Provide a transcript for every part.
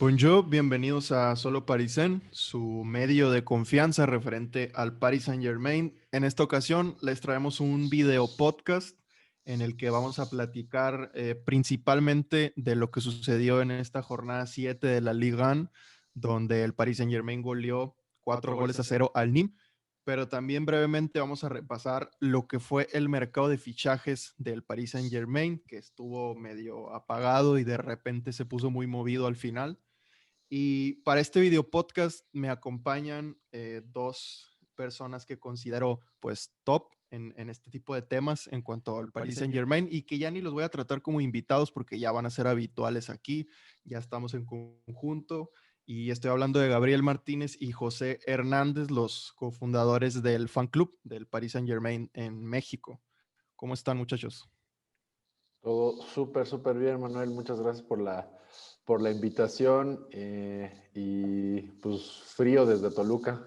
Bonjour, bienvenidos a Solo Parisien, su medio de confianza referente al Paris Saint-Germain. En esta ocasión les traemos un video podcast en el que vamos a platicar principalmente de lo que sucedió en esta jornada 7 de la Ligue 1, donde el Paris Saint-Germain goleó 4 goles a 0 al Nîmes, pero también brevemente vamos a repasar lo que fue el mercado de fichajes del Paris Saint-Germain, que estuvo medio apagado y de repente se puso muy movido al final. Y para este video podcast me acompañan dos personas que considero pues top en este tipo de temas en cuanto al Paris Saint Germain y que ya ni los voy a tratar como invitados porque ya van a ser habituales aquí, ya estamos en conjunto y estoy hablando de Gabriel Martínez y José Hernández, los cofundadores del fan club del Paris Saint Germain en México. ¿Cómo están, muchachos? Todo súper, súper bien, Manuel. Muchas gracias por la invitación y pues frío desde Toluca.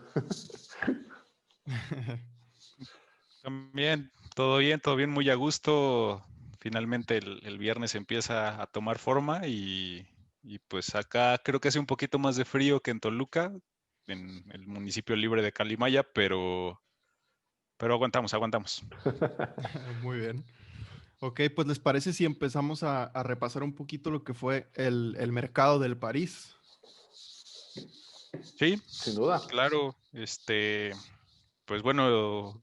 También, todo bien, muy a gusto. Finalmente el viernes empieza a tomar forma y pues acá creo que hace un poquito más de frío que en Toluca, en el municipio libre de Calimaya, pero aguantamos. Muy bien. Ok, pues les parece si empezamos a repasar un poquito lo que fue el mercado del París. Sí, Sin duda. claro, pues bueno,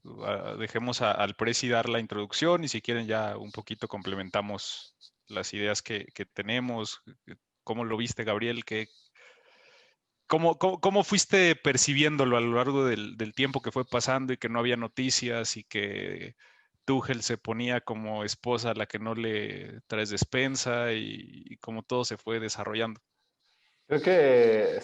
dejemos al Presi dar la introducción y si quieren ya un poquito complementamos las ideas que tenemos. ¿Cómo lo viste, Gabriel? ¿Cómo fuiste percibiéndolo a lo largo del tiempo que fue pasando y que no había noticias y que Tuchel se ponía como esposa a la que no le traes despensa y cómo todo se fue desarrollando? Creo que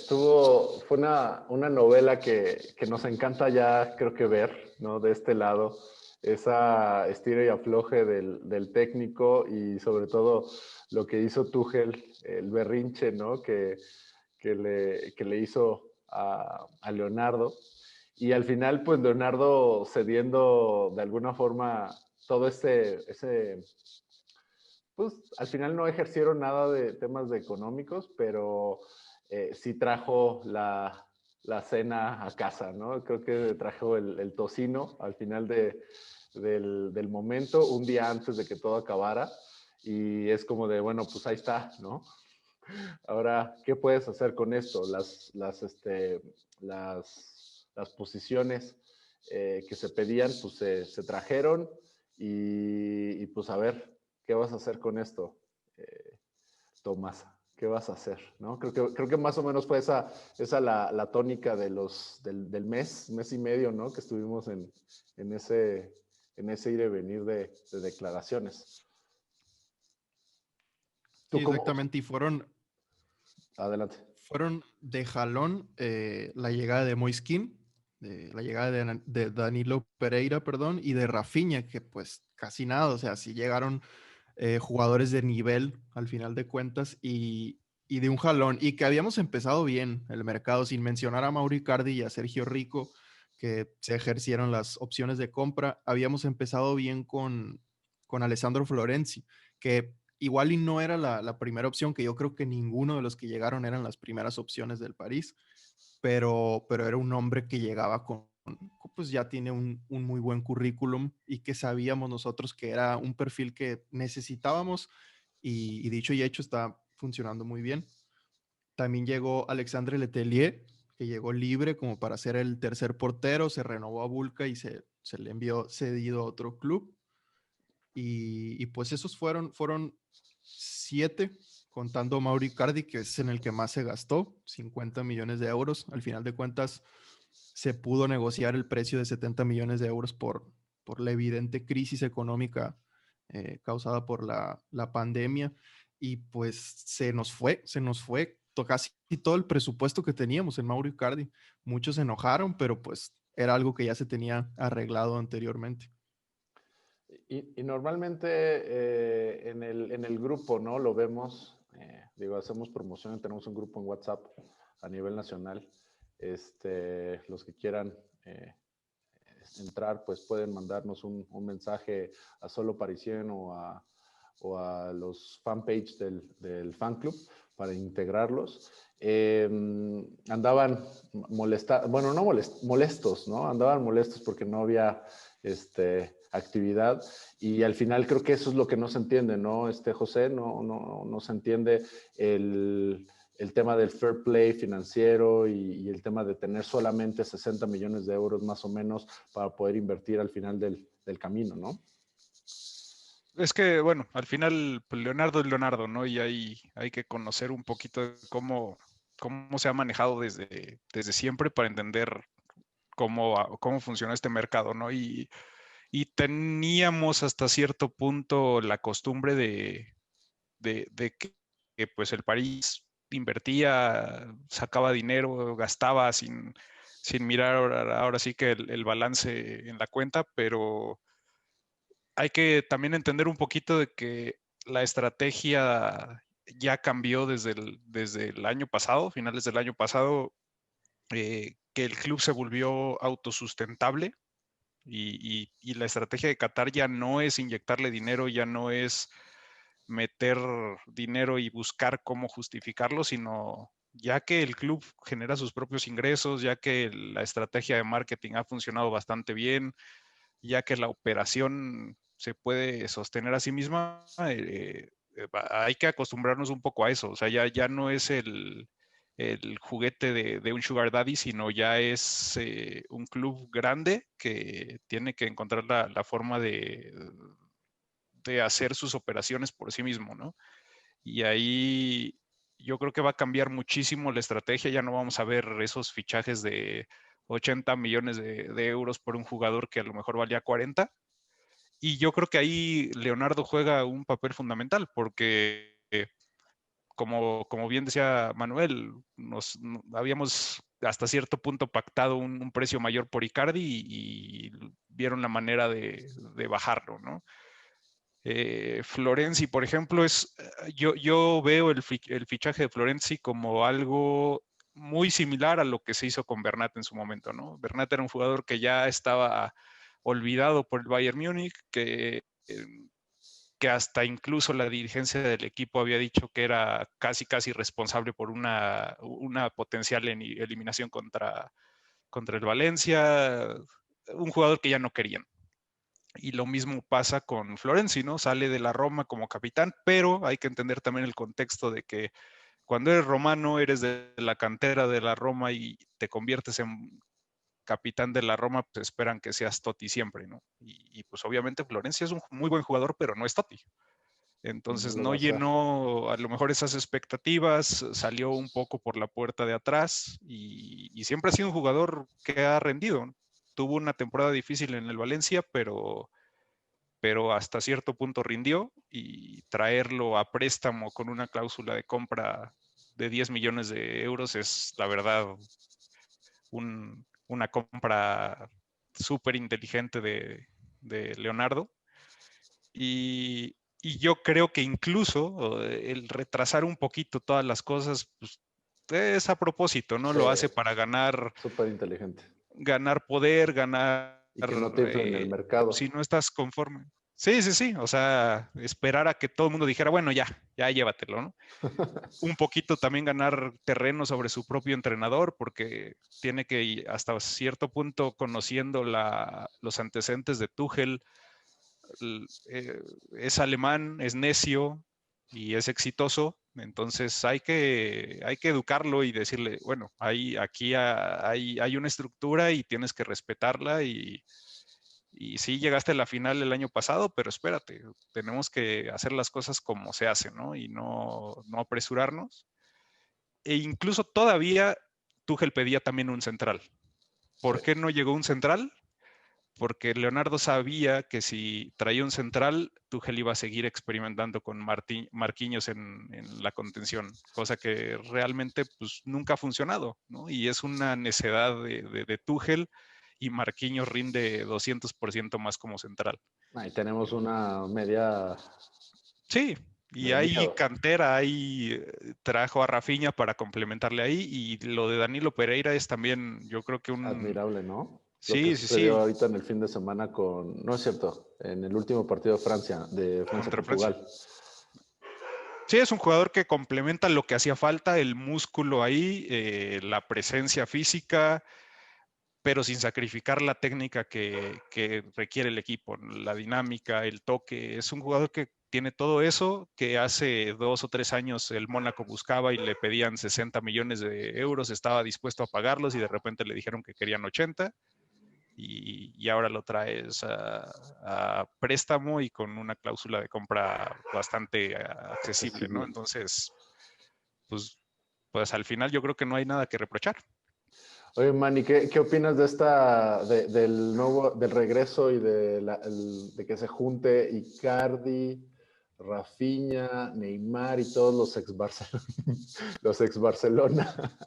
fue una novela que nos encanta ya, creo que ver, ¿no? De este lado, esa estira y afloje del técnico y sobre todo lo que hizo Tuchel, el berrinche, ¿no? Que le hizo a Leonardo. Y al final, pues Leonardo cediendo de alguna forma todo pues al final no ejercieron nada de temas de económicos, pero sí trajo la cena a casa, ¿no? Creo que trajo el tocino al final del momento, un día antes de que todo acabara. Y es como de, bueno, pues ahí está, ¿no? Ahora, ¿qué puedes hacer con esto? Las posiciones que se pedían, pues se trajeron y, pues a ver, ¿qué vas a hacer con esto, Tomás? ¿Qué vas a hacer? ¿No? Creo que más o menos fue esa la tónica del mes y medio, ¿no? Que estuvimos en ese ir y venir de declaraciones. ¿Tú Sí, cómo? exactamente. Y Adelante. fueron de jalón la llegada de Moiskin, la llegada de Danilo Pereira, perdón, y de Rafinha, que pues casi nada, o sea, sí llegaron jugadores de nivel al final de cuentas y de un jalón, y que habíamos empezado bien el mercado, sin mencionar a Mauro Icardi y a Sergio Rico, que se ejercieron las opciones de compra, habíamos empezado bien con Alessandro Florenzi, que igual y no era la primera opción, que yo creo que ninguno de los que llegaron eran las primeras opciones del París, pero era un hombre que llegaba pues ya tiene un muy buen currículum y que sabíamos nosotros que era un perfil que necesitábamos y dicho y hecho está funcionando muy bien. También llegó Alexandre Letelier, que llegó libre como para ser el tercer portero, se renovó a Bulca y se le envió cedido a otro club. Y pues esos fueron 7, contando Mauri Cardi, que es en el que más se gastó, 50 millones de euros. Al final de cuentas, se pudo negociar el precio de 70 millones de euros por la evidente crisis económica causada por la pandemia. Y pues se nos fue casi todo el presupuesto que teníamos en Mauri Cardi. Muchos se enojaron, pero pues era algo que ya se tenía arreglado anteriormente. Y normalmente en el grupo, ¿no? Lo vemos, digo, hacemos promoción, tenemos un grupo en WhatsApp a nivel nacional. Los que quieran entrar, pues pueden mandarnos un mensaje a Solo Parisien a los fanpage del fan club para integrarlos. Andaban molestos, ¿no? Andaban molestos porque no había actividad, y al final creo que eso es lo que no se entiende, ¿no? José, no se entiende el tema del fair play financiero y el tema de tener solamente 60 millones de euros más o menos para poder invertir al final del camino, ¿no? Es que, bueno, al final pues, Leonardo es Leonardo, ¿no? Y hay que conocer un poquito de cómo se ha manejado desde siempre para entender cómo funciona este mercado, ¿no? Y teníamos hasta cierto punto la costumbre de que, pues el París invertía, sacaba dinero, gastaba sin mirar ahora sí que el balance en la cuenta, pero hay que también entender un poquito de que la estrategia ya cambió desde el año pasado, finales del año pasado, que el club se volvió autosustentable y la estrategia de Qatar ya no es inyectarle dinero, ya no es meter dinero y buscar cómo justificarlo, sino ya que el club genera sus propios ingresos, ya que la estrategia de marketing ha funcionado bastante bien, ya que la operación se puede sostener a sí misma, hay que acostumbrarnos un poco a eso. O sea, ya no es el juguete de un sugar daddy, sino ya es un club grande que tiene que encontrar la forma de hacer sus operaciones por sí mismo, ¿no? Y ahí yo creo que va a cambiar muchísimo la estrategia. Ya no vamos a ver esos fichajes de 80 millones de euros por un jugador que a lo mejor valía 40. Y yo creo que ahí Leonardo juega un papel fundamental porque, como bien decía Manuel, habíamos hasta cierto punto pactado un precio mayor por Icardi y vieron la manera de bajarlo, ¿no? Florenzi, por ejemplo, yo veo el fichaje de Florenzi como algo muy similar a lo que se hizo con Bernat en su momento, ¿no? Bernat era un jugador que ya estaba olvidado por el Bayern Múnich, que hasta incluso la dirigencia del equipo había dicho que era casi responsable por una potencial eliminación contra el Valencia, un jugador que ya no querían. Y lo mismo pasa con Florenzi, ¿no? Sale de la Roma como capitán, pero hay que entender también el contexto de que cuando eres romano, eres de la cantera de la Roma y te conviertes en capitán de la Roma, pues esperan que seas Totti siempre, ¿no? Y pues obviamente Florenzi es un muy buen jugador, pero no es Totti. Entonces No lo no va a hacer. llenó a lo mejor esas expectativas, salió un poco por la puerta de atrás y siempre ha sido un jugador que ha rendido, ¿no? Tuvo una temporada difícil en el Valencia, pero hasta cierto punto rindió, y traerlo a préstamo con una cláusula de compra de 10 millones de euros es, la verdad, una compra súper inteligente de Leonardo. Y yo creo que incluso el retrasar un poquito todas las cosas, pues, es a propósito, ¿no? Sí, Lo hace para ganar súper inteligente. poder, ganar, Y que no te inflen el si mercado. no estás conforme. Sí, sí, sí. O sea, esperar a que todo el mundo dijera, bueno, ya llévatelo, ¿no? Un poquito también ganar terreno sobre su propio entrenador, porque tiene que, hasta cierto punto, conociendo los antecedentes de Tuchel, es alemán, es necio y es exitoso. Entonces hay que educarlo y decirle, bueno, aquí hay una estructura y tienes que respetarla, y sí llegaste a la final el año pasado, pero espérate, tenemos que hacer las cosas como se hacen, ¿no? Y no apresurarnos. E incluso todavía Tuchel pedía también un central. Sí. ¿Por qué no llegó un central? Porque Leonardo sabía que si traía un central, Tuchel iba a seguir experimentando con Marquinhos en la contención, cosa que realmente pues, nunca ha funcionado, ¿no? Y es una necedad de Tuchel, y Marquinhos rinde 200% más como central. Ahí tenemos una media Sí, y de hay miedo. cantera, trajo a Rafinha para complementarle ahí, y lo de Danilo Pereira es también, yo creo que Admirable, ¿no? Lo que Sí, sí, sucedió sí, ahorita en el fin de semana con, no es cierto, en el último partido de contra Francia. Francia-Portugal. Sí, es un jugador que complementa lo que hacía falta, el músculo ahí, la presencia física, pero sin sacrificar la técnica que requiere el equipo, la dinámica, el toque. Es un jugador que tiene todo eso que hace 2 o 3 años el Mónaco buscaba y le pedían 60 millones de euros, estaba dispuesto a pagarlos y de repente le dijeron que querían 80 y ahora lo traes a préstamo y con una cláusula de compra bastante accesible, ¿no? Accesible. Entonces, pues, pues al final yo creo que no hay nada que reprochar. Oye, Manny, ¿qué opinas de del regreso y de que se junte Icardi, Rafinha, Neymar y todos los ex-Barcelona? Los ex-Barcelona.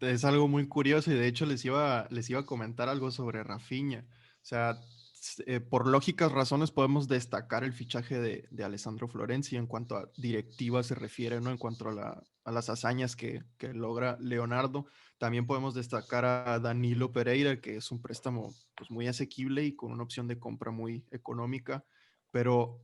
Es algo muy curioso y de hecho les iba a comentar algo sobre Rafinha. O sea, por lógicas razones podemos destacar el fichaje de Alessandro Florenzi en cuanto a directiva se refiere, ¿no? En cuanto a las hazañas que logra Leonardo. También podemos destacar a Danilo Pereira, que es un préstamo pues, muy asequible y con una opción de compra muy económica. Pero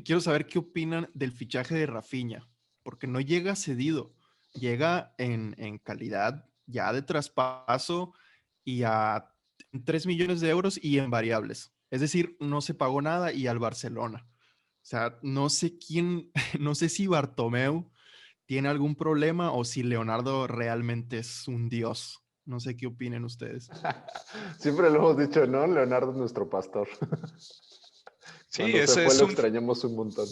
quiero saber qué opinan del fichaje de Rafinha, porque no llega cedido, llega en calidad ya de traspaso y a 3 millones de euros y en variables. Es decir, no se pagó nada y al Barcelona. O sea, no sé quién, no sé si Bartomeu tiene algún problema o si Leonardo realmente es un dios. No sé qué opinen ustedes. Siempre lo hemos dicho, ¿no? Leonardo es nuestro pastor. Sí, Cuando se fue lo extrañamos un montón.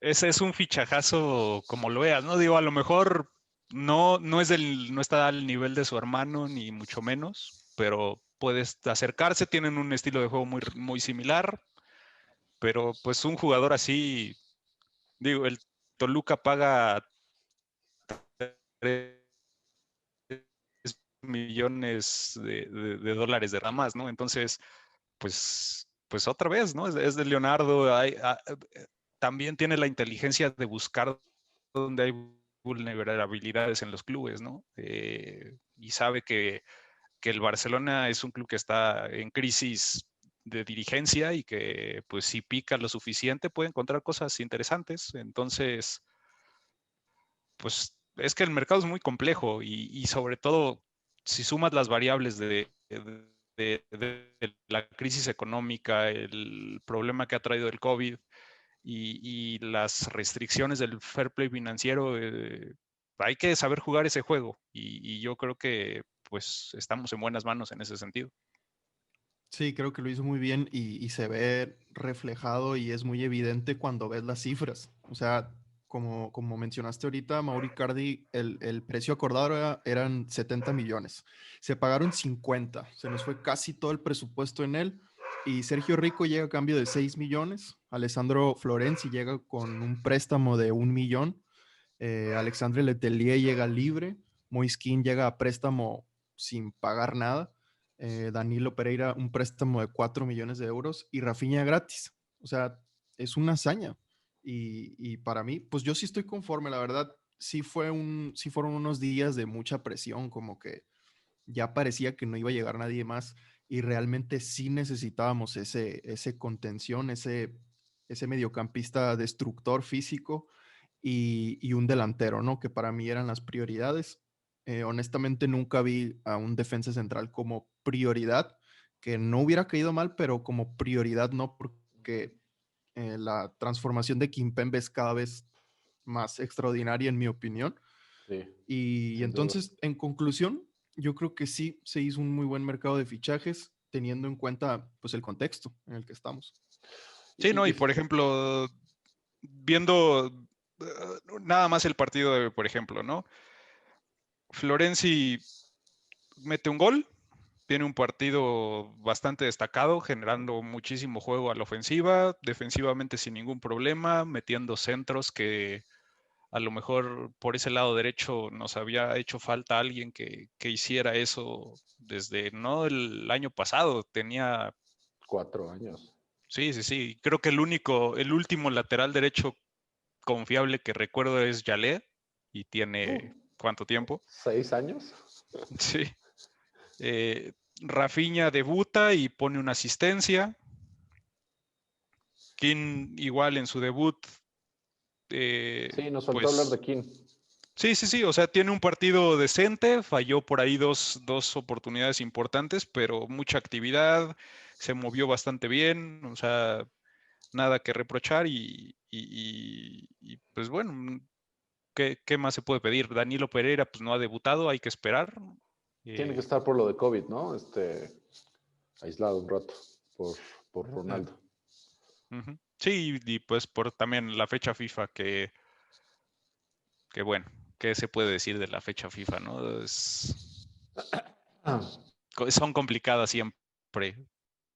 ese es un fichajazo como lo veas, ¿no? Digo, a lo mejor no está al nivel de su hermano, ni mucho menos, pero puedes acercarse, tienen un estilo de juego muy, muy similar, pero pues un jugador así, digo, el Toluca paga 3 millones de dólares de ramas, ¿no? Entonces, pues otra vez, ¿no? Es de Leonardo, también tiene la inteligencia de buscar donde hay vulnerabilidades en los clubes, ¿no? Y sabe que el Barcelona es un club que está en crisis de dirigencia y que pues si pica lo suficiente puede encontrar cosas interesantes. Entonces, pues es que el mercado es muy complejo y sobre todo si sumas las variables de la crisis económica, el problema que ha traído el COVID y las restricciones del fair play financiero, hay que saber jugar ese juego y yo creo que pues estamos en buenas manos en ese sentido. Sí, creo que lo hizo muy bien y se ve reflejado y es muy evidente cuando ves las cifras. O sea, como mencionaste ahorita, Mauri Cardi, el precio acordado eran 70 millones. Se pagaron 50, se nos fue casi todo el presupuesto en él. Y Sergio Rico llega a cambio de 6 millones. Alessandro Florenzi llega con un préstamo de 1 millón. Alexandre Letelier llega libre. Moiskin llega a préstamo sin pagar nada. Danilo Pereira un préstamo de 4 millones de euros y Rafinha gratis. O sea, es una hazaña. Y para mí, pues yo sí estoy conforme, la verdad, sí fueron unos días de mucha presión, como que ya parecía que no iba a llegar nadie más y realmente sí necesitábamos ese contención, ese mediocampista destructor físico y un delantero, ¿no? Que para mí eran las prioridades. Honestamente nunca vi a un defensa central como prioridad, que no hubiera caído mal, pero como prioridad no, porque la transformación de Kimpembe es cada vez más extraordinaria, en mi opinión. Sí, Y sin duda. entonces, en conclusión, yo creo que sí se hizo un muy buen mercado de fichajes, teniendo en cuenta pues el contexto en el que estamos. Sí, no, Y, y por ejemplo, viendo nada más el partido de, por ejemplo, ¿no? Florenzi mete un gol, tiene un partido bastante destacado, generando muchísimo juego a la ofensiva, defensivamente sin ningún problema, metiendo centros que a lo mejor por ese lado derecho nos había hecho falta alguien que hiciera eso desde, no el año pasado, tenía, 4 años. sí, sí, sí, creo que el último lateral derecho confiable que recuerdo es Yalé y Uh, tiene, ¿cuánto tiempo? 6 años. Sí. Rafinha debuta y pone una asistencia. Keane igual en su debut, Sí, nos faltó hablar de pues King. sí, o sea, tiene un partido decente, falló por ahí dos oportunidades importantes, pero mucha actividad, se movió bastante bien, o sea, nada que reprochar y, pues bueno, ¿qué más se puede pedir? Danilo Pereira pues no ha debutado, hay que esperar. Tiene que Eh, estar por lo de COVID, ¿no? Aislado un rato por, por Eh, Ronaldo. Sí, y pues por también la fecha FIFA que bueno, ¿qué se puede decir de la fecha FIFA, no? Ah, Son complicadas siempre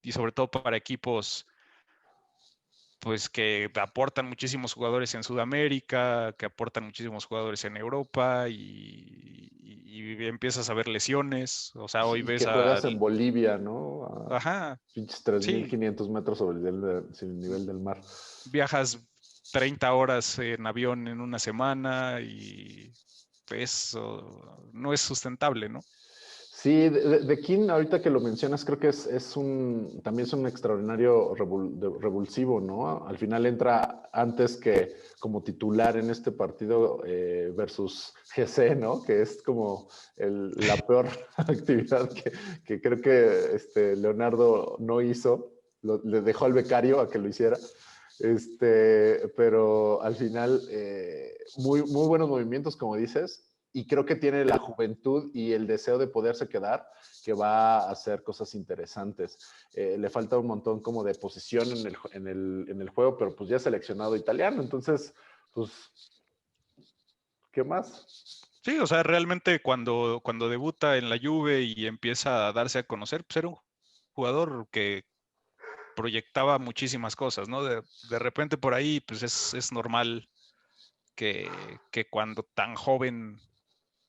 y sobre todo para equipos pues que aportan muchísimos jugadores en Sudamérica, que aportan muchísimos jugadores en Europa y empiezas a ver lesiones, o sea, hoy y ves que juegas en Bolivia, ¿no? A ajá, pinches sí, 3.500 metros sobre el nivel del mar. viajas 30 horas en avión en una semana y eso no es sustentable, ¿no? Sí, de King, ahorita que lo mencionas, creo que también es un extraordinario revulsivo, ¿no? Al final entra antes que como titular en este partido versus GC, ¿no? Que es como la peor actividad que creo que Leonardo no hizo. Le dejó al becario a que lo hiciera. Pero al final, muy, muy buenos movimientos, como dices, y creo que tiene la juventud y el deseo de poderse quedar, que va a hacer cosas interesantes. Le falta un montón como de posición en el juego, pero pues ya es seleccionado italiano, entonces, pues, ¿qué más? Sí, o sea, realmente cuando debuta en la Juve y empieza a darse a conocer, pues era un jugador que proyectaba muchísimas cosas, ¿no? De repente por ahí, pues es normal que cuando tan joven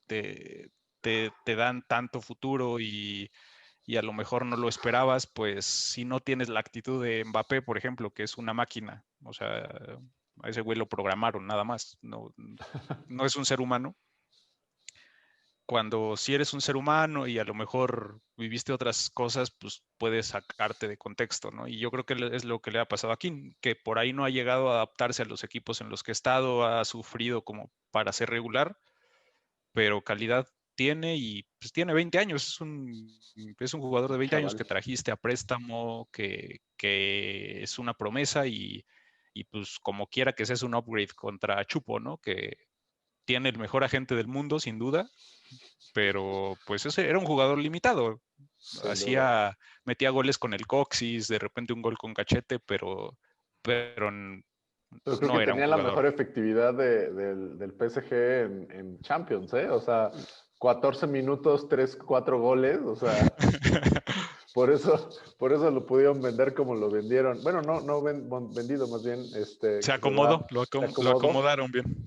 te, te dan tanto futuro y a lo mejor no lo esperabas, pues si no tienes la actitud de Mbappé, por ejemplo, que es una máquina, o sea, a ese güey lo programaron nada más, no es un ser humano. Cuando si eres un ser humano y a lo mejor viviste otras cosas, pues puedes sacarte de contexto, ¿no? Y yo creo que es lo que le ha pasado aquí, que por ahí no ha llegado a adaptarse a los equipos en los que ha estado, ha sufrido como para ser regular, pero calidad tiene y pues tiene 20 años, es un jugador de 20 años Chaval. que trajiste a préstamo, que es una promesa y pues como quiera que sea es un upgrade contra Chupo, ¿no? Que tiene el mejor agente del mundo, sin duda, pero pues ese era un jugador limitado. Sin duda. Metía goles con el coxis, de repente un gol con cachete, pero Pero creo que no era un tenía la mejor jugador. efectividad del PSG en Champions, ¿eh? O sea, 14 minutos, 3 4 goles, o sea, por eso, por eso lo pudieron vender como lo vendieron. Bueno, vendido más bien, Se que se va, acomodó, se lo acomodó, acomodaron bien.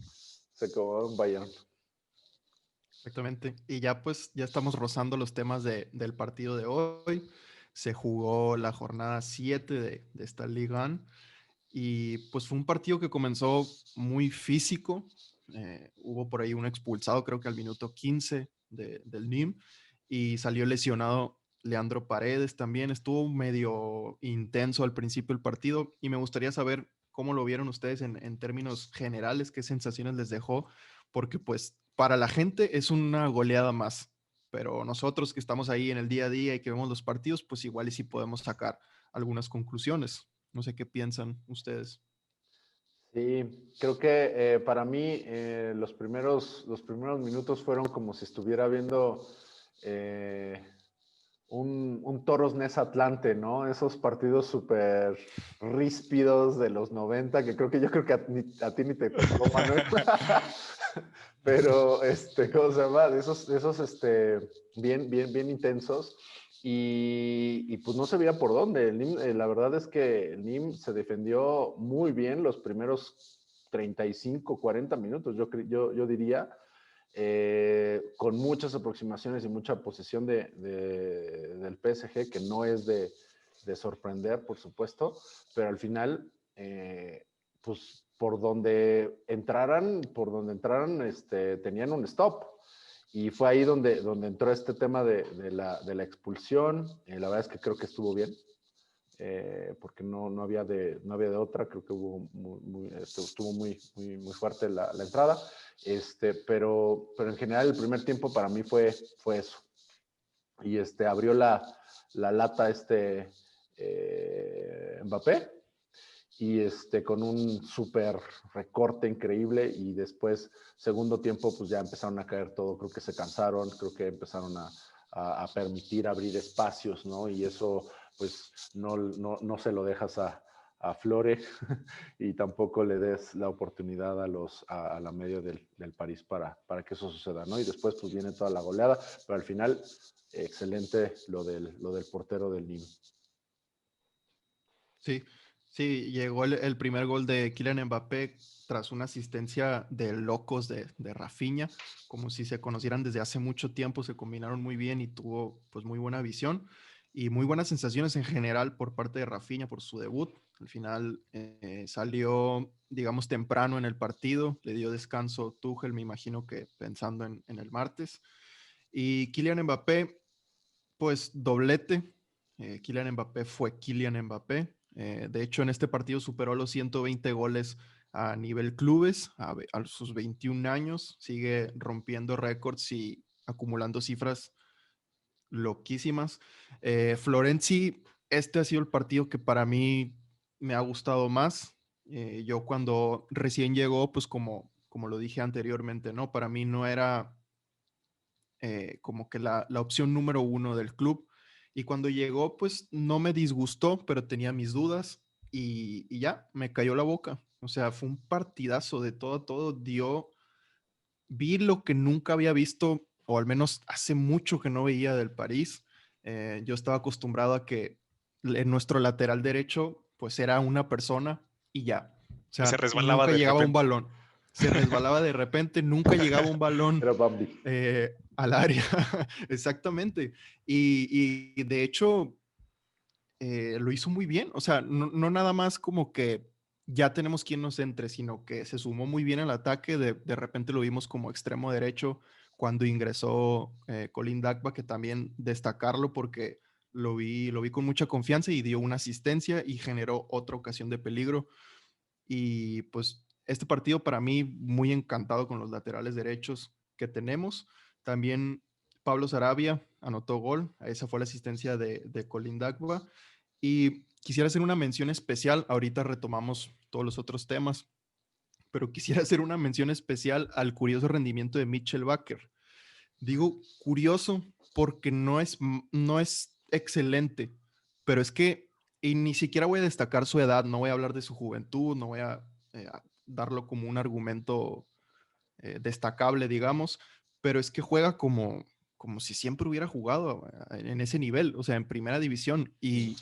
se acomodó en Bayern. Exactamente. Y ya pues ya estamos rozando los temas del partido de hoy. Se jugó la jornada 7 de esta Liga y pues fue un partido que comenzó muy físico. Hubo por ahí un expulsado, creo que al minuto 15 del NIM y salió lesionado Leandro Paredes también. Estuvo medio intenso al principio el partido y me gustaría saber cómo lo vieron ustedes en términos generales, qué sensaciones les dejó, porque pues para la gente es una goleada más, pero nosotros que estamos ahí en el día a día y que vemos los partidos, pues igual y sí podemos sacar algunas conclusiones. No sé qué piensan ustedes. Sí, creo que para mí los primeros minutos fueron como si estuviera viendo eh, un Toros Neza Atlante, ¿no? Esos partidos súper ríspidos de los 90, que yo creo que a ti ni te tocó, Manuel. Pero, ¿cómo se llama? De esos, bien, bien, bien intensos. Y pues no se veía por dónde. La verdad es que el NIM se defendió muy bien los primeros 35, 40 minutos, yo diría, con muchas aproximaciones y mucha posesión del PSG, que no es de sorprender, por supuesto, pero al final, pues por donde entraran, tenían un stop. Y fue ahí donde entró este tema de la expulsión. La verdad es que creo que estuvo bien. Porque no había de otra, creo que estuvo muy fuerte la entrada, pero en general el primer tiempo para mí fue eso. Y abrió la lata Mbappé, y con un súper recorte increíble, y después, segundo tiempo, pues ya empezaron a caer todo, creo que se cansaron, creo que empezaron a permitir abrir espacios, ¿no? Y eso, pues, no se lo dejas a Flore y tampoco le des la oportunidad a la media del París para que eso suceda, ¿no? Y después, pues, viene toda la goleada, pero al final, excelente lo del portero del Nîmes. Sí, sí, llegó el primer gol de Kylian Mbappé tras una asistencia de locos de Rafinha, como si se conocieran desde hace mucho tiempo, se combinaron muy bien y tuvo pues muy buena visión y muy buenas sensaciones en general por parte de Rafinha por su debut. Al final salió, digamos, temprano en el partido, le dio descanso Tuchel, me imagino que pensando en el martes. Y Kylian Mbappé, pues doblete. Kylian Mbappé fue Kylian Mbappé. De hecho, en este partido superó los 120 goles a nivel clubes a sus 21 años. Sigue rompiendo récords y acumulando cifras loquísimas. Florenzi, este ha sido el partido que para mí me ha gustado más. Yo cuando recién llegó, pues como lo dije anteriormente, ¿no? Para mí no era como que la opción número uno del club. Y cuando llegó, pues no me disgustó, pero tenía mis dudas y ya, me cayó la boca. O sea, fue un partidazo de todo, todo dio. Vi lo que nunca había visto, o al menos hace mucho que no veía del París. Yo estaba acostumbrado a que en nuestro lateral derecho, pues era una persona y ya. O Que se sea, resbalaba nunca de llegaba un repente. balón. Se resbalaba de repente, nunca llegaba un balón Era Bambi. al área, exactamente. Y de hecho, lo hizo muy bien. O sea, no nada más como que ya tenemos quien nos entre, sino que se sumó muy bien al ataque. De repente lo vimos como extremo derecho cuando ingresó Colin Dagba, que también destacarlo porque lo vi con mucha confianza y dio una asistencia y generó otra ocasión de peligro. Y pues este partido para mí muy encantado con los laterales derechos que tenemos. También Pablo Sarabia anotó gol, esa fue la asistencia de Colin Dagba. Y quisiera hacer una mención especial, ahorita retomamos todos los otros temas, pero quisiera hacer una mención especial al curioso rendimiento de Mitchell Bakker. Digo curioso porque no es excelente, pero es que y ni siquiera voy a destacar su edad, no voy a hablar de su juventud, no voy a darlo como un argumento destacable, digamos, pero es que juega como si siempre hubiera jugado en ese nivel, o sea, en primera división, y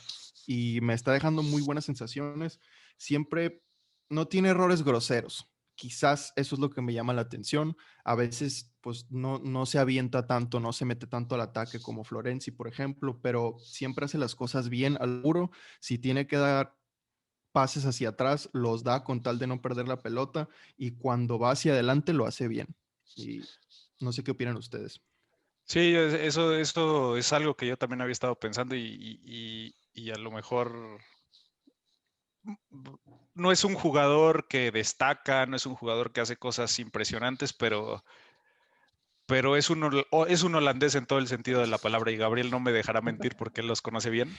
me está dejando muy buenas sensaciones. Siempre no tiene errores groseros. Quizás eso es lo que me llama la atención. A veces, pues no se avienta tanto, no se mete tanto al ataque como Florenzi, por ejemplo, pero siempre hace las cosas bien al puro. Si tiene que dar pases hacia atrás, los da con tal de no perder la pelota y cuando va hacia adelante lo hace bien. Y no sé qué opinan ustedes. Sí, eso es algo que yo también había estado pensando y a lo mejor no es un jugador que destaca, no es un jugador que hace cosas impresionantes, pero es un holandés en todo el sentido de la palabra y Gabriel no me dejará mentir porque él los conoce bien.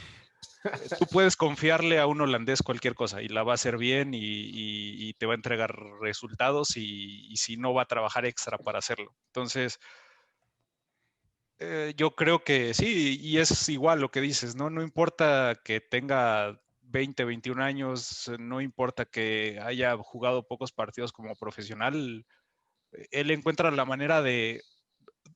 Tú puedes confiarle a un holandés cualquier cosa y la va a hacer bien y te va a entregar resultados y si no va a trabajar extra para hacerlo. Entonces, yo creo que sí, y es igual lo que dices, ¿no? No importa que tenga 20, 21 años, no importa que haya jugado pocos partidos como profesional, él encuentra la manera de,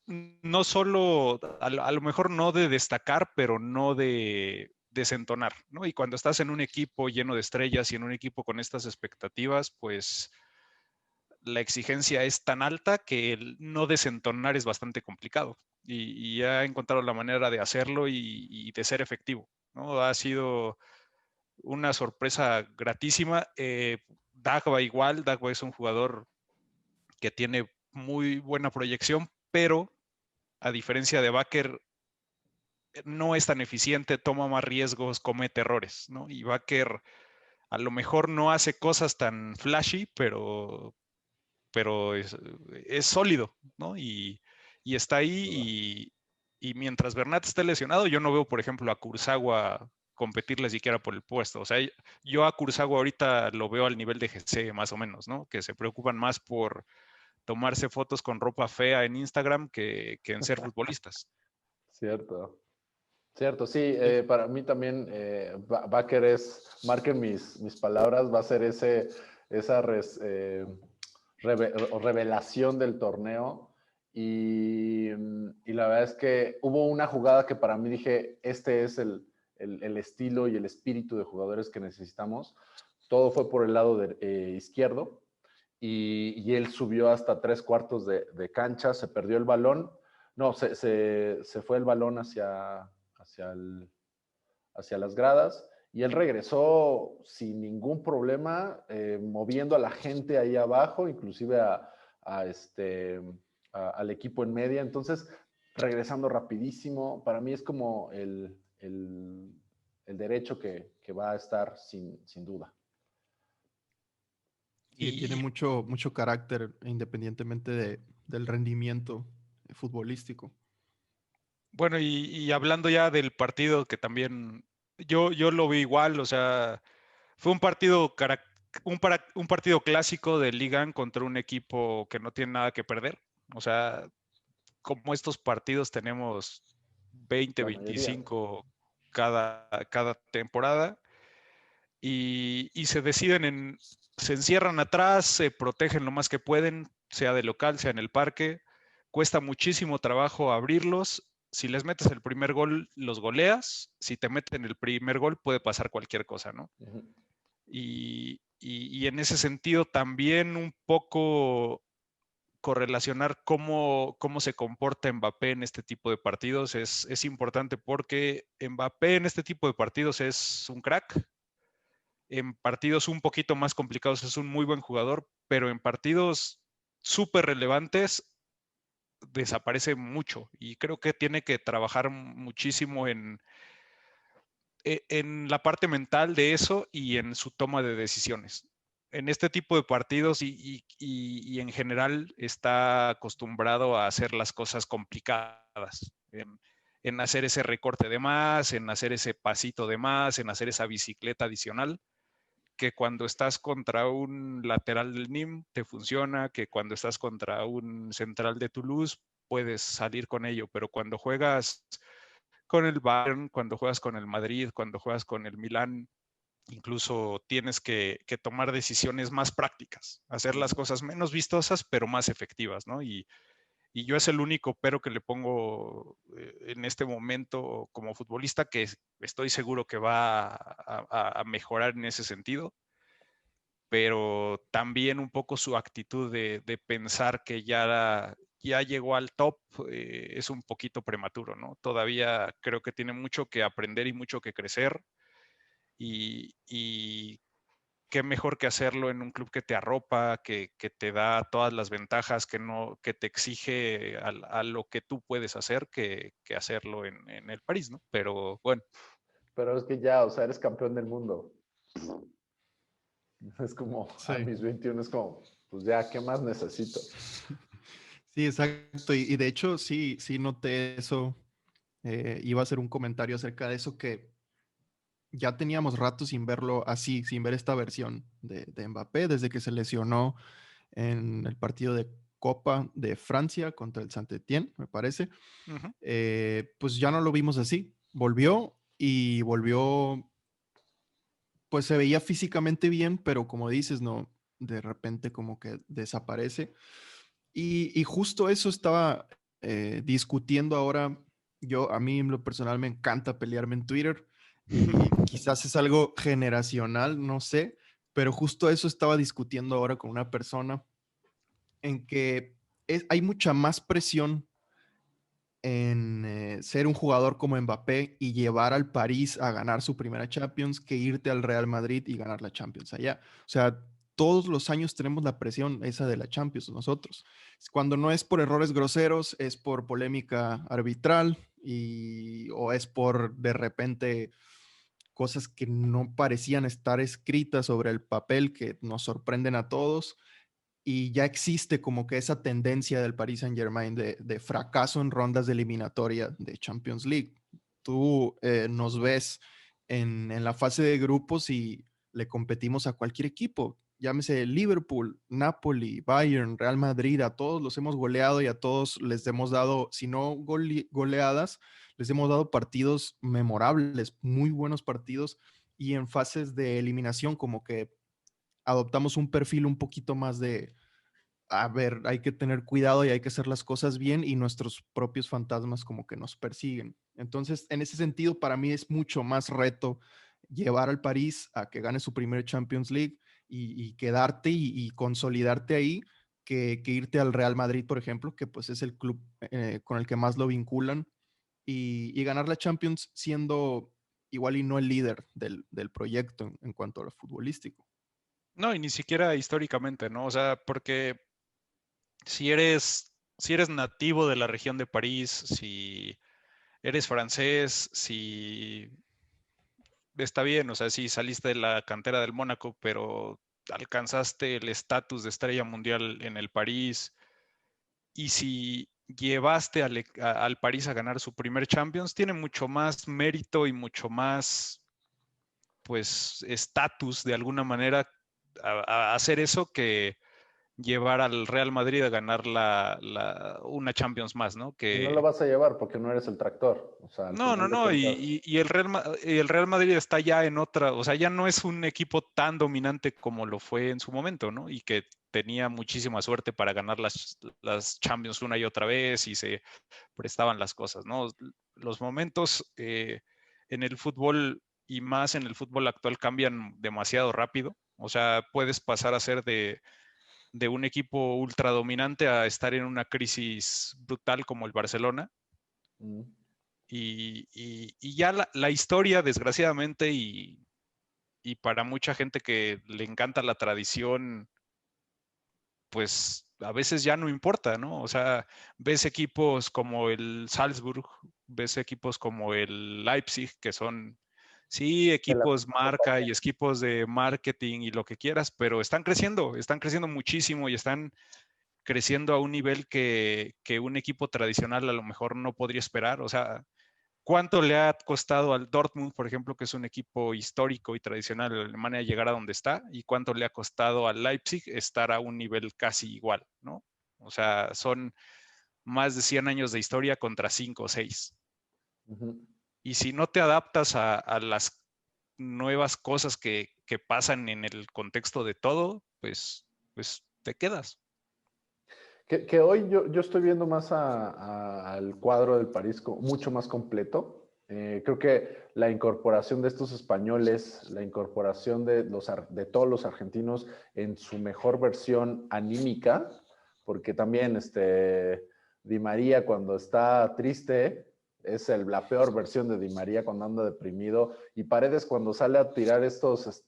no solo, a lo mejor no de destacar, pero no de desentonar, ¿no? Y cuando estás en un equipo lleno de estrellas y en un equipo con estas expectativas, pues la exigencia es tan alta que el no desentonar es bastante complicado y ha encontrado la manera de hacerlo y de ser efectivo, ¿no? Ha sido una sorpresa gratísima. Dagba igual, Dagba es un jugador que tiene muy buena proyección, pero a diferencia de Bakker, no es tan eficiente, toma más riesgos, comete errores, ¿no? Y Bakker a lo mejor no hace cosas tan flashy, pero es sólido, ¿no? Y está ahí y mientras Bernat esté lesionado, yo no veo, por ejemplo, a Kurzawa competirle siquiera por el puesto. O sea, yo a Kurzawa ahorita lo veo al nivel de GC más o menos, ¿no? Que se preocupan más por tomarse fotos con ropa fea en Instagram que en ser futbolistas. Cierto. Cierto, sí, Sí. para mí también Bakker marquen mis palabras, va a ser esa revelación del torneo y la verdad es que hubo una jugada que para mí dije, este es el estilo y el espíritu de jugadores que necesitamos. Todo fue por el lado izquierdo y él subió hasta 3/4 de cancha, se perdió el balón, no, se fue el balón hacia, hacia las gradas y él regresó sin ningún problema, moviendo a la gente ahí abajo, inclusive al equipo en media. Entonces, regresando rapidísimo, para mí es como el derecho que va a estar sin duda. Sí, tiene Y mucho carácter independientemente del rendimiento futbolístico. bueno, y hablando ya del partido que también yo lo vi igual, o sea, fue un partido un partido clásico de Liga contra un equipo que no tiene nada que perder. O sea, como estos partidos tenemos 20, La mayoría. 25 cada temporada y se encierran atrás, se protegen lo más que pueden, sea de local, sea en el parque. Cuesta muchísimo trabajo abrirlos. Si les metes el primer gol, los goleas. Si te meten el primer gol, puede pasar cualquier cosa, ¿no? Uh-huh. Y en ese sentido también un poco correlacionar cómo se comporta Mbappé en este tipo de partidos es importante porque Mbappé en este tipo de partidos es un crack. En partidos un poquito más complicados es un muy buen jugador, pero en partidos súper relevantes desaparece mucho y creo que tiene que trabajar muchísimo en la parte mental de eso y en su toma de decisiones. En este tipo de partidos y en general está acostumbrado a hacer las cosas complicadas, en hacer ese recorte de más, en hacer ese pasito de más, en hacer esa bicicleta adicional, que cuando estás contra un lateral del NIM te funciona, que cuando estás contra un central de Toulouse puedes salir con ello, pero cuando juegas con el Bayern, cuando juegas con el Madrid, cuando juegas con el Milán, incluso tienes que tomar decisiones más prácticas, hacer las cosas menos vistosas, pero más efectivas, ¿no? Y yo es el único pero que le pongo en este momento como futbolista, que estoy seguro que va a mejorar en ese sentido, pero también un poco su actitud de pensar que ya llegó al top es un poquito prematuro, ¿no? Todavía creo que tiene mucho que aprender y mucho que crecer y qué mejor que hacerlo en un club que te arropa, que te da todas las ventajas, que te exige a lo que tú puedes hacer que hacerlo en el París, ¿no? Pero bueno. Pero es que ya, o sea, eres campeón del mundo. Es como, Sí. a mis 21 es como, pues ya, ¿qué más necesito? Sí, exacto. Y de hecho, sí noté eso. Iba a hacer un comentario acerca de eso, que ya teníamos rato sin verlo así, sin ver esta versión de Mbappé, desde que se lesionó en el partido de Copa de Francia contra el Saint-Étienne, me parece. Uh-huh. Pues ya no lo vimos así. Volvió, pues se veía físicamente bien, pero como dices, no, de repente como que desaparece. Y justo eso estaba discutiendo ahora. A mí en lo personal me encanta pelearme en Twitter y quizás es algo generacional, no sé, pero justo eso estaba discutiendo ahora con una persona en que hay mucha más presión en ser un jugador como Mbappé y llevar al París a ganar su primera Champions que irte al Real Madrid y ganar la Champions allá. O sea, todos los años tenemos la presión esa de la Champions nosotros. Cuando no es por errores groseros, es por polémica arbitral o es por de repente cosas que no parecían estar escritas sobre el papel que nos sorprenden a todos. Y ya existe como que esa tendencia del Paris Saint-Germain de fracaso en rondas de eliminatoria de Champions League. Tú nos ves en la fase de grupos y le competimos a cualquier equipo, llámese Liverpool, Napoli, Bayern, Real Madrid, a todos los hemos goleado y a todos les hemos dado, si no goleadas, les hemos dado partidos memorables, muy buenos partidos, y en fases de eliminación como que adoptamos un perfil un poquito más de, a ver, hay que tener cuidado y hay que hacer las cosas bien, y nuestros propios fantasmas como que nos persiguen. Entonces, en ese sentido, para mí es mucho más reto llevar al París a que gane su primer Champions League y quedarte y consolidarte ahí, que irte al Real Madrid, por ejemplo, que pues es el club con el que más lo vinculan, y ganar la Champions siendo igual y no el líder del proyecto en cuanto a lo futbolístico. No, y ni siquiera históricamente, ¿no? O sea, porque si eres nativo de la región de París, si eres francés, si está bien, o sea, si saliste de la cantera del Mónaco, pero alcanzaste el estatus de estrella mundial en el París, y si llevaste al París a ganar su primer Champions, tiene mucho más mérito y mucho más, pues, estatus de alguna manera a hacer eso que llevar al Real Madrid a ganar una Champions más, ¿no? Y no lo vas a llevar porque no eres el tractor. O sea, al No, no, final de no, cuentas. y el Real Madrid está ya en otra, o sea, ya no es un equipo tan dominante como lo fue en su momento, ¿no? Y que tenía muchísima suerte para ganar las Champions una y otra vez y se prestaban las cosas, ¿no? Los momentos en el fútbol y más en el fútbol actual cambian demasiado rápido, o sea, puedes pasar a ser de un equipo ultra dominante a estar en una crisis brutal como el Barcelona. Mm. Y ya la historia, desgraciadamente, y para mucha gente que le encanta la tradición, pues a veces ya no importa, ¿no? O sea, ves equipos como el Salzburg, ves equipos como el Leipzig, que son, sí, De la equipos misma marca compañía. y equipos de marketing y lo que quieras, pero están creciendo muchísimo y están creciendo a un nivel que un equipo tradicional a lo mejor no podría esperar. O sea, ¿cuánto le ha costado al Dortmund, por ejemplo, que es un equipo histórico y tradicional de Alemania, llegar a donde está? ¿Y cuánto le ha costado al Leipzig estar a un nivel casi igual, ¿no? O sea, son más de 100 años de historia contra 5 o 6. Ujú. Y si no te adaptas a las nuevas cosas que pasan en el contexto de todo, pues te quedas. Que hoy yo estoy viendo más al cuadro del París mucho más completo. Creo que la incorporación de estos españoles, la incorporación de todos los argentinos en su mejor versión anímica, porque también Di María cuando está triste es la peor versión de Di María cuando anda deprimido, y Paredes cuando sale a tirar estos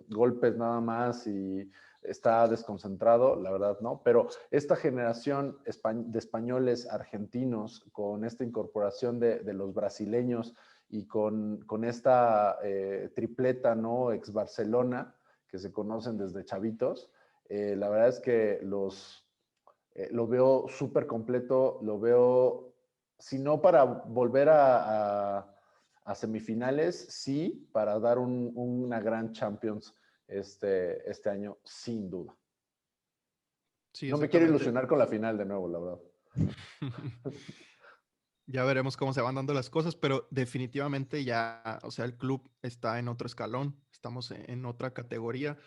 golpes nada más y está desconcentrado, la verdad no, pero esta generación de españoles argentinos con esta incorporación de los brasileños y con esta tripleta, ¿no? Ex Barcelona, que se conocen desde chavitos, la verdad es que lo veo súper completo, lo veo, si no para volver a semifinales, sí, para dar una gran Champions este año, sin duda. Sí, No me quiero exactamente. ilusionar con la final de nuevo, la verdad. Ya veremos cómo se van dando las cosas, pero definitivamente ya, o sea, el club está en otro escalón, estamos en otra categoría,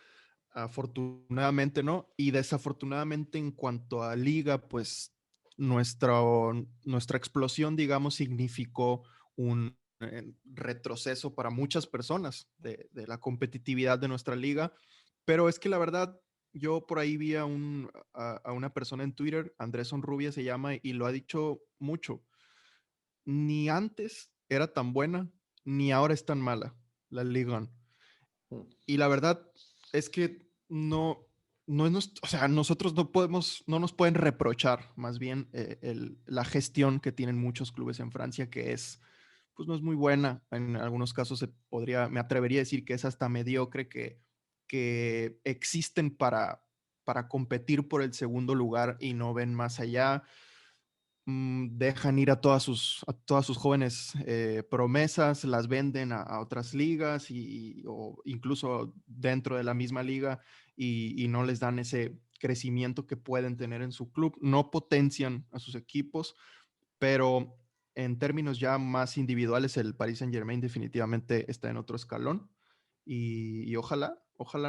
afortunadamente, ¿no? Y desafortunadamente en cuanto a liga, pues nuestra explosión, digamos, significó un retroceso para muchas personas de la competitividad de nuestra liga, pero es que la verdad, yo por ahí vi a una persona en Twitter, Andrés Onrubia se llama, y lo ha dicho mucho: ni antes era tan buena, ni ahora es tan mala la Liga 1. Mm. Y la verdad es que no, o sea, nosotros no nos pueden reprochar más bien la gestión que tienen muchos clubes en Francia, que pues no es muy buena. En algunos casos me atrevería a decir que es hasta mediocre, que existen para competir por el segundo lugar y no ven más allá. Dejan ir a todas sus jóvenes promesas, las venden a otras ligas o incluso dentro de la misma liga y no les dan ese crecimiento que pueden tener en su club. No potencian a sus equipos, pero en términos ya más individuales, el Paris Saint-Germain definitivamente está en otro escalón y ojalá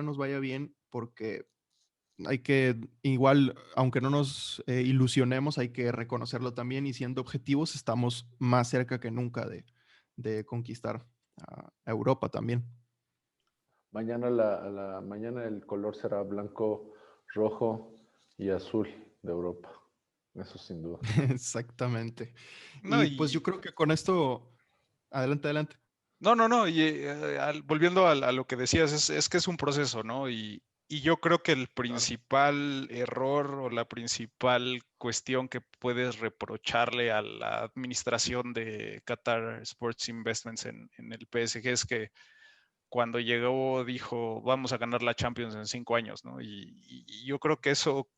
nos vaya bien porque hay que, igual, aunque no nos ilusionemos, hay que reconocerlo también y siendo objetivos, estamos más cerca que nunca de conquistar a Europa también. Mañana el color será blanco, rojo y azul de Europa. Eso sin duda. Exactamente. No, Y pues yo creo que con esto, adelante. No. Y volviendo a lo que decías, es que es un proceso, ¿no? Y yo creo que el principal error o la principal cuestión que puedes reprocharle a la administración de Qatar Sports Investments en el PSG es que cuando llegó dijo, vamos a ganar la Champions en 5 años, ¿no? Y yo creo que eso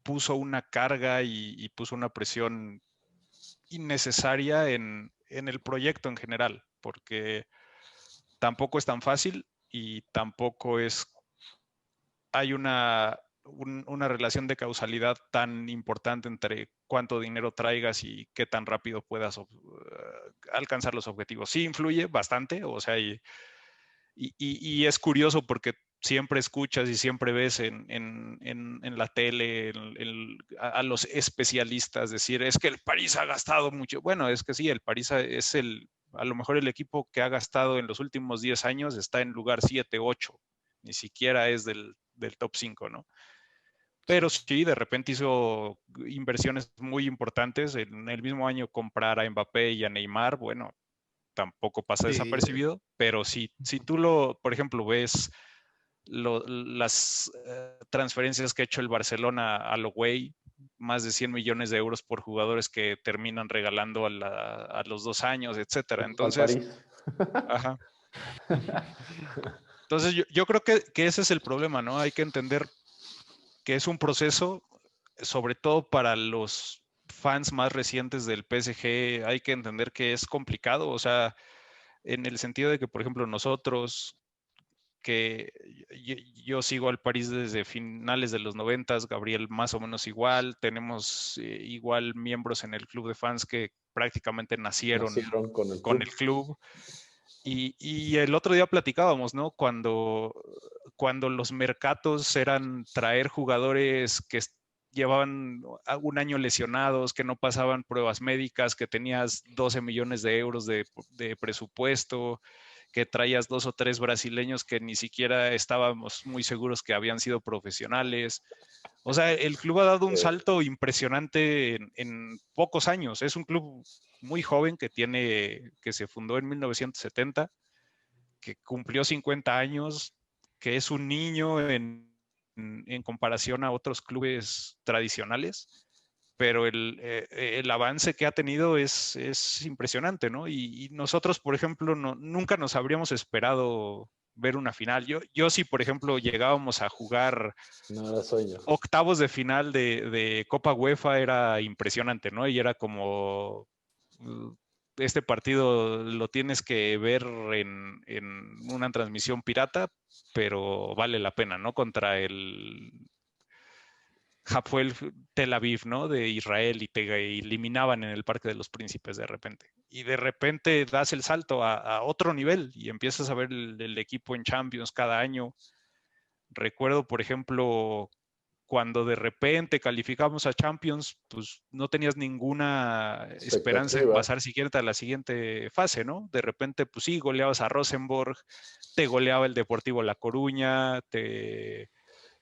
puso una carga y puso una presión innecesaria en el proyecto en general, porque tampoco es tan fácil y tampoco hay una relación de causalidad tan importante entre cuánto dinero traigas y qué tan rápido puedas alcanzar los objetivos. Sí influye bastante, o sea, y es curioso porque siempre escuchas y siempre ves en la tele a los especialistas decir, es que el París ha gastado mucho. Bueno, es que sí, el París es a lo mejor el equipo que ha gastado en los últimos 10 años está en lugar 7, 8, ni siquiera es del top 5, ¿no? Pero sí, de repente hizo inversiones muy importantes. En el mismo año comprar a Mbappé y a Neymar, bueno, tampoco pasa Sí, desapercibido, pero si tú por ejemplo, ves las transferencias que ha hecho el Barcelona a lo güey, más de 100 millones de euros por jugadores que terminan regalando a los 2 años, etcétera. Al Entonces, París. ajá. Entonces yo creo que ese es el problema, ¿no? Hay que entender que es un proceso, sobre todo para los fans más recientes del PSG, hay que entender que es complicado, o sea, en el sentido de que, por ejemplo, nosotros, que yo sigo al París desde finales de los 90, Gabriel más o menos igual, tenemos igual miembros en el club de fans que prácticamente nacieron con el club. Y el otro día platicábamos, ¿no? Cuando los mercatos eran traer jugadores que llevaban un año lesionados, que no pasaban pruebas médicas, que tenías 12 millones de euros de presupuesto, que traías 2 o 3 brasileños que ni siquiera estábamos muy seguros que habían sido profesionales. O sea, el club ha dado un salto impresionante en pocos años. Es un club muy joven que se fundó en 1970, que cumplió 50 años, que es un niño en comparación a otros clubes tradicionales, pero el avance que ha tenido es impresionante, ¿no? Y nosotros, por ejemplo, nunca nos habríamos esperado ver una final. Yo sí, por ejemplo, llegábamos a jugar octavos de final de Copa UEFA, era impresionante, ¿no? Y era como, este partido lo tienes que ver en una transmisión pirata, pero vale la pena, ¿no? Contra el Hapoel Tel Aviv, ¿no? De Israel, y te eliminaban en el Parque de los Príncipes de repente. Y de repente das el salto a otro nivel y empiezas a ver el equipo en Champions cada año. Recuerdo, por ejemplo, cuando de repente calificamos a Champions, pues no tenías ninguna esperanza en pasar siquiera a la siguiente fase, ¿no? De repente, pues sí, goleabas a Rosenborg, te goleaba el Deportivo La Coruña, le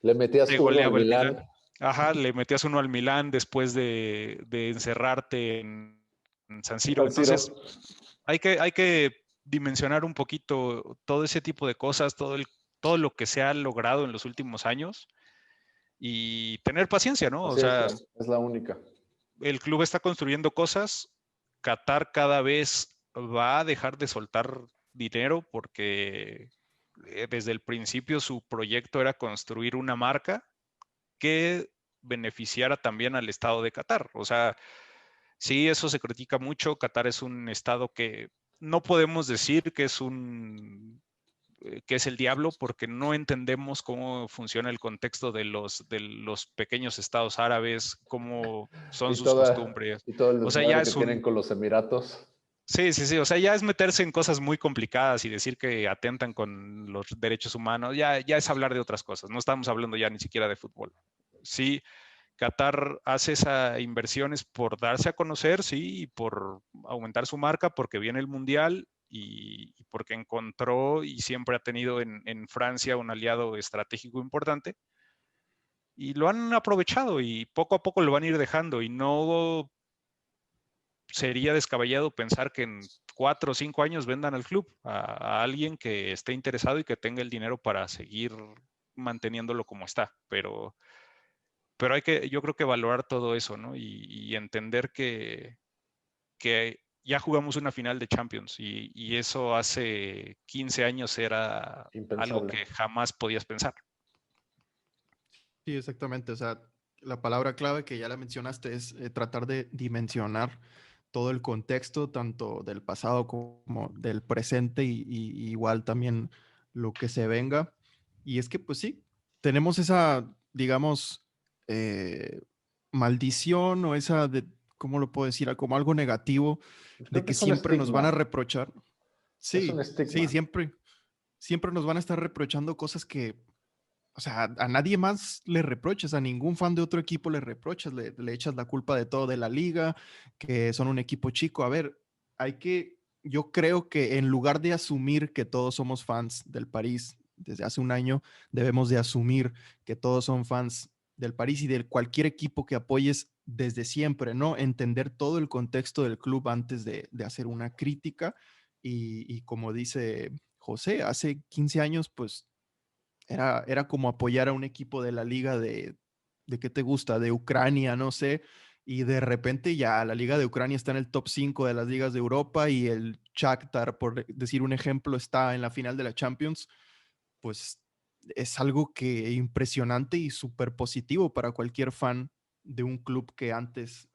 metías uno al Milán. Ajá, le metías uno al Milán después de encerrarte en San Siro. Entonces, hay que dimensionar un poquito todo ese tipo de cosas, todo lo que se ha logrado en los últimos años. y tener paciencia, ¿no? O Paciencia, sea, es la única. el club está construyendo cosas, Qatar cada vez va a dejar de soltar dinero porque desde el principio su proyecto era construir una marca que beneficiara también al estado de Qatar. O sea, sí, eso se critica mucho. Qatar es un estado que no podemos decir que es el diablo porque no entendemos cómo funciona el contexto de los pequeños estados árabes, cómo son sus costumbres. Y todo el O sea, ya desmadre que es tienen con los Emiratos. Sí, sí, sí. O sea, ya es meterse en cosas muy complicadas y decir que atentan con los derechos humanos. Ya es hablar de otras cosas. No estamos hablando ya ni siquiera de fútbol. Sí, Qatar hace esas inversiones por darse a conocer, sí, y por aumentar su marca, porque viene el Mundial y porque encontró y siempre ha tenido en Francia un aliado estratégico importante. Y lo han aprovechado y poco a poco lo van a ir dejando. Y no sería descabellado pensar que en 4 o 5 años vendan al club a alguien que esté interesado y que tenga el dinero para seguir manteniéndolo como está. Pero yo creo que valorar todo eso, ¿no? Y entender que ya jugamos una final de Champions y eso hace 15 años era algo Impensable. que jamás podías pensar. Sí, exactamente. O sea, la palabra clave que ya la mencionaste es tratar de dimensionar todo el contexto, tanto del pasado como del presente y igual también lo que se venga. Y es que, pues sí, tenemos esa, digamos, eh, maldición o esa de, ¿cómo lo puedo decir? Como algo negativo Creo de que que es un siempre nos van a estigma. reprochar. Es un Sí, sí, estigma. siempre nos van a estar reprochando cosas que o sea, a nadie más le reproches, a ningún fan de otro equipo le reproches, le echas la culpa de todo de la liga, que son un equipo chico. A ver, yo creo que en lugar de asumir que todos somos fans del París desde hace un año, debemos de asumir que todos son fans del París y de cualquier equipo que apoyes desde siempre, ¿no? Entender todo el contexto del club antes de hacer una crítica y como dice José, hace 15 años, pues era como apoyar a un equipo de la liga de ¿qué te gusta? De Ucrania, no sé. Y de repente ya la liga de Ucrania está en el top 5 de las ligas de Europa y el Shakhtar, por decir un ejemplo, está en la final de la Champions. Pues es algo que impresionante y súper positivo para cualquier fan de un club que antes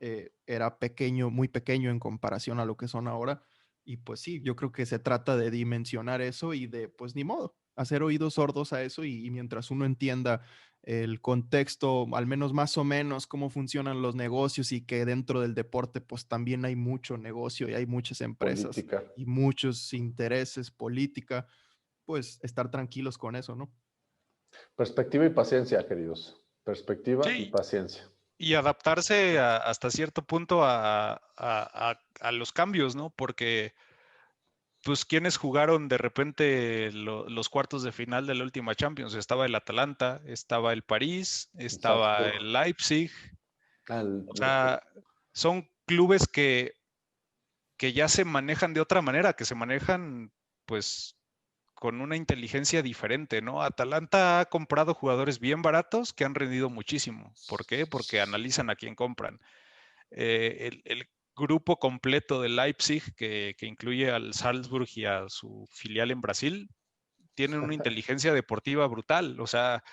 era pequeño, muy pequeño en comparación a lo que son ahora. Y pues sí, yo creo que se trata de dimensionar eso y de, pues ni modo, hacer oídos sordos a eso y mientras uno entienda el contexto, al menos más o menos cómo funcionan los negocios y que dentro del deporte pues también hay mucho negocio y hay muchas empresas Política. y muchos intereses, política, pues estar tranquilos con eso, ¿no? Perspectiva y paciencia, queridos. Perspectiva y Sí, paciencia. y adaptarse hasta cierto punto a los cambios, ¿no? Porque pues quienes jugaron de repente los cuartos de final de la última Champions. Estaba el Atalanta, estaba el París, El estaba Salzburg. el Leipzig. El- O sea, son clubes que ya se manejan de otra manera, que se manejan pues con una inteligencia diferente, ¿no? Atalanta ha comprado jugadores bien baratos que han rendido muchísimo. ¿Por qué? Porque analizan a quién compran. El grupo completo de Leipzig, que incluye al Salzburg y a su filial en Brasil, tienen una inteligencia deportiva brutal. O sea,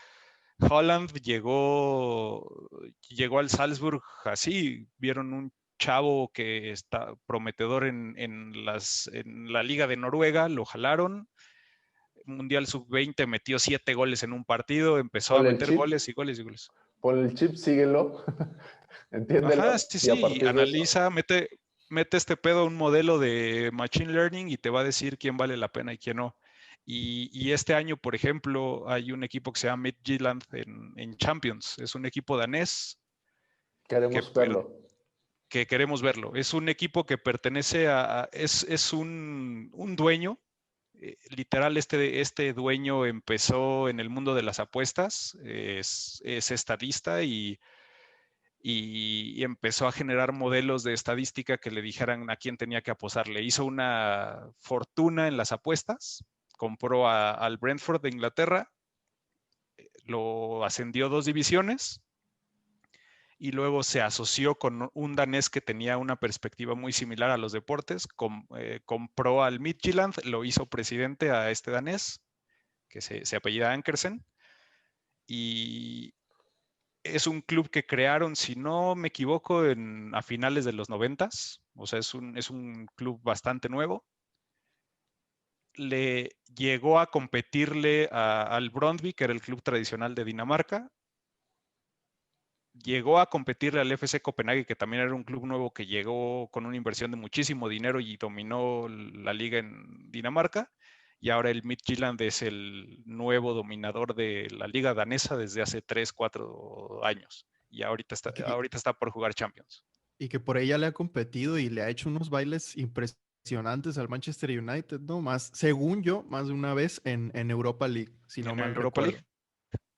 Holland llegó al Salzburg así, vieron un chavo que está prometedor en la Liga de Noruega, lo jalaron. Mundial Sub-20 metió 7 goles en un partido, empezó a Ponle el meter chip, goles y goles y goles. ponle el chip, síguelo, Ajá, entiéndelo sí, y a sí, partir de eso, analiza, mete este pedo a un modelo de Machine Learning y te va a decir quién vale la pena y quién no. Y este año, por ejemplo, hay un equipo que se llama Midtjylland en Champions. Es un equipo danés que, queremos verlo. que queremos verlo. Es un equipo que pertenece es un dueño. Literal, este dueño empezó en el mundo de las apuestas, es estadista y empezó a generar modelos de estadística que le dijeran a quién tenía que apostarle. Hizo una fortuna en las apuestas, compró al Brentford de Inglaterra, lo ascendió 2 divisiones y luego se asoció con un danés que tenía una perspectiva muy similar a los deportes, compró al Midtjylland, lo hizo presidente a este danés, que se apellida Ankersen, y es un club que crearon, si no me equivoco, a finales de los 90s, o sea, es un club bastante nuevo. Le llegó a competirle al Brøndby, que era el club tradicional de Dinamarca. Llegó a competirle al FC Copenhague, que también era un club nuevo que llegó con una inversión de muchísimo dinero y dominó la liga en Dinamarca. Y ahora el Midtjylland es el nuevo dominador de la liga danesa desde hace 3, 4 años. Y ahorita está por jugar Champions. Y que por ella le ha competido y le ha hecho unos bailes impresionantes al Manchester United, ¿no? Más, según yo, más de una vez en Europa League, si no En mal Europa recuerdo. League.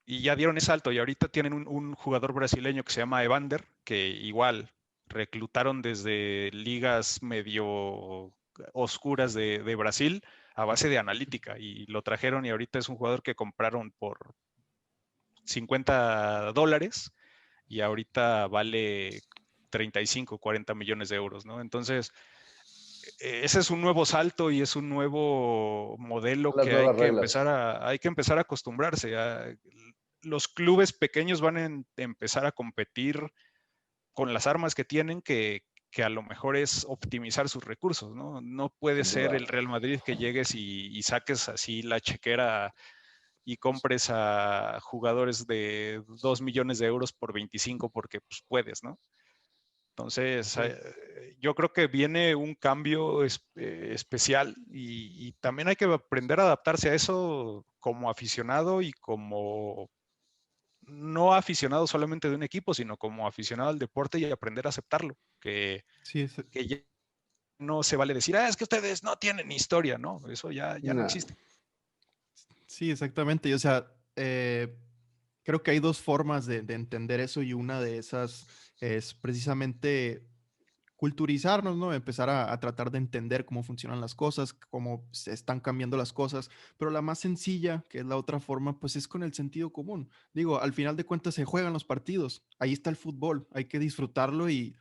Y ya dieron ese salto y ahorita tienen un jugador brasileño que se llama Evander, que igual reclutaron desde ligas medio oscuras de Brasil a base de analítica y lo trajeron y ahorita es un jugador que compraron por $50 y ahorita vale 35, 40 millones de euros, ¿no? Entonces, ese es un nuevo salto y es un nuevo modelo Las que hay nuevas que reglas. empezar a acostumbrarse. Los clubes pequeños van a empezar a competir con las armas que tienen, que a lo mejor es optimizar sus recursos, ¿no? No puede Sin ser duda. el Real Madrid que llegues y saques así la chequera y compres a jugadores de 2 millones de euros por 25 porque pues, puedes, ¿no? Entonces, Sí. yo creo que viene un cambio especial y también hay que aprender a adaptarse a eso como aficionado y como no aficionado solamente de un equipo, sino como aficionado al deporte y aprender a aceptarlo, Sí, que ya no se vale decir, es que ustedes no tienen historia, ¿no? Eso ya no No. existe. sí, exactamente. Y, o sea, creo que hay dos formas de entender eso y una de esas es precisamente culturizarnos, ¿no? Empezar a tratar de entender cómo funcionan las cosas, cómo se están cambiando las cosas, pero la más sencilla, que es la otra forma, pues es con el sentido común. Digo, al final de cuentas se juegan los partidos, ahí está el fútbol, hay que disfrutarlo y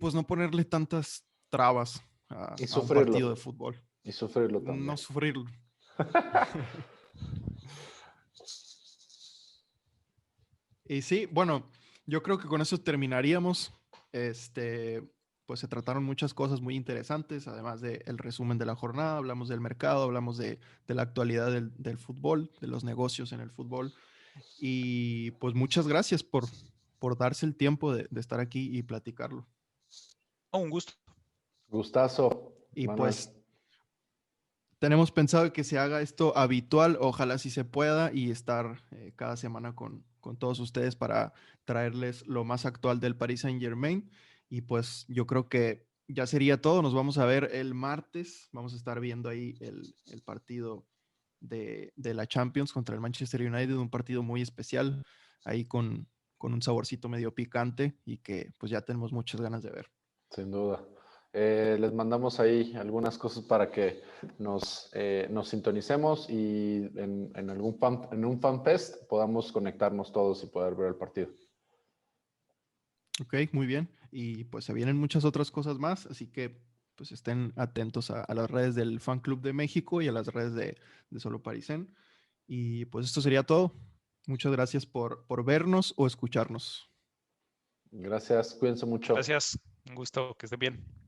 pues no ponerle tantas trabas Y a un partido sufrirlo. de fútbol, Y sufrirlo no también. sufrirlo. Y sí, bueno, yo creo que con eso terminaríamos. Este, pues se trataron muchas cosas muy interesantes, además del resumen de la jornada, hablamos del mercado, hablamos de la actualidad del fútbol, de los negocios en el fútbol. Y pues muchas gracias por darse el tiempo de estar aquí y platicarlo. Oh, un gusto. Gustazo, Y Manuel. pues tenemos pensado que se haga esto habitual, ojalá sí se pueda, y estar cada semana con todos ustedes para traerles lo más actual del Paris Saint-Germain. Y pues yo creo que ya sería todo. Nos vamos a ver el martes. Vamos a estar viendo ahí el partido de la Champions contra el Manchester United, un partido muy especial, ahí con un saborcito medio picante y que pues ya tenemos muchas ganas de ver. Sin duda. Les mandamos ahí algunas cosas para que nos sintonicemos y en un fanfest podamos conectarnos todos y poder ver el partido. Ok, muy bien. Y pues se vienen muchas otras cosas más, así que pues estén atentos a las redes del Fan Club de México y a las redes de Solo Parisen. Y pues esto sería todo. Muchas gracias por vernos o escucharnos. Gracias, cuídense mucho. Gracias. Un gusto. Que estén bien.